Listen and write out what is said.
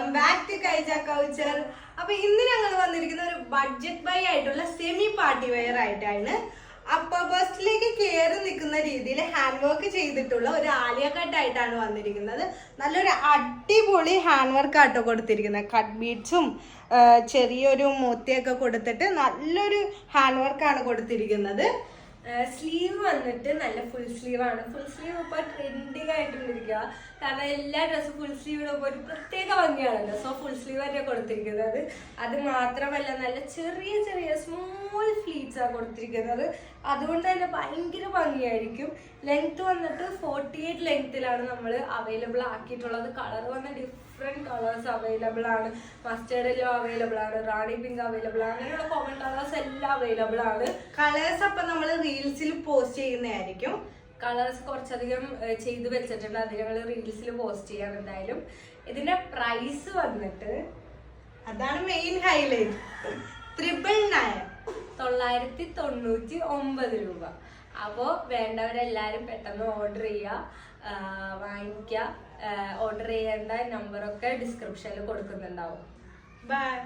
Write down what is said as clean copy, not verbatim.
Welcome back to കൈജ culture. അപ്പൊ ഇന്ന് ഞങ്ങൾ വന്നിരിക്കുന്ന ഒരു ബഡ്ജറ്റ് ബൈ ആയിട്ടുള്ള സെമി പാർട്ടി വെയർ ആയിട്ടാണ്. അപ്പൊ ബസ്സിലേക്ക് കയറി നിൽക്കുന്ന രീതിയിൽ ഹാൻഡ് വർക്ക് ചെയ്തിട്ടുള്ള ഒരു ആലിയ കട്ട് ആയിട്ടാണ് വന്നിരിക്കുന്നത്. നല്ലൊരു അടിപൊളി ഹാൻഡ് വർക്ക് ആട്ടോ കൊടുത്തിരിക്കുന്നത്. കട്ട് ബീഡ്സും ചെറിയൊരു മോത്തിയൊക്കെ കൊടുത്തിട്ട് നല്ലൊരു ഹാൻഡ് വർക്കാണ് കൊടുത്തിരിക്കുന്നത്. സ്ലീവ് വന്നിട്ട് നല്ല ഫുൾ സ്ലീവ് ആണ്. ഫുൾ സ്ലീവ് ഇപ്പൊ ട്രെൻഡിങ് ആയിട്ടിരിക്കുക, കാരണം എല്ലാ ഡ്രസ്സും ഫുൾ സ്ലീവ് ഇടുമ്പോൾ ഒരു പ്രത്യേക ഭംഗിയാണല്ലോ. സോ ഫുൾ സ്ലീവ് തന്നെ കൊടുത്തിരിക്കുന്നത്. അത് മാത്രമല്ല നല്ല ചെറിയ ചെറിയ സ്മോൾ ഫ്ലീറ്റ്സ് ആണ് കൊടുത്തിരിക്കുന്നത്. അതുകൊണ്ട് തന്നെ ഭയങ്കര ഭംഗിയായിരിക്കും. ലെങ്ത് വന്നിട്ട് 48 ലെങ്ത്തിലാണ് നമ്മൾ അവൈലബിൾ ആക്കിയിട്ടുള്ളത്. കളർ വന്ന ഡിഫറെന്റ് കളേഴ്സ് അവൈലബിൾ ആണ്. മസ്റ്റേർഡ് യെല്ലോ അവൈലബിൾ ആണ്, റാണി പിങ്ക് അവൈലബിൾ ആണ്, അങ്ങനെയുള്ള കോമൺ കളേഴ്സ് എല്ലാം അവൈലബിൾ ആണ്. കളേഴ്സ് അപ്പൊ നമ്മൾ റീൽസിൽ പോസ്റ്റ് ചെയ്യുന്നതായിരിക്കും. കളേഴ്സ് കുറച്ചധികം ചെയ്ത് വെച്ചിട്ടുണ്ട്, അത് ഞങ്ങൾ റീൽസിൽ പോസ്റ്റ് ചെയ്യാം എന്തായാലും. ഇതിന്റെ പ്രൈസ് വന്നിട്ട് അതാണ് മെയിൻ ഹൈലൈറ്റ്, 999 രൂപ. അപ്പോൾ വേണ്ടവരെല്ലാവരും പെട്ടെന്ന് ഓർഡർ ചെയ്യുക, വാങ്ങിക്കുക. ഓർഡർ ചെയ്യേണ്ട നമ്പറൊക്കെ ഡിസ്ക്രിപ്ഷനിൽ കൊടുക്കുന്നുണ്ടാവും. ബൈ.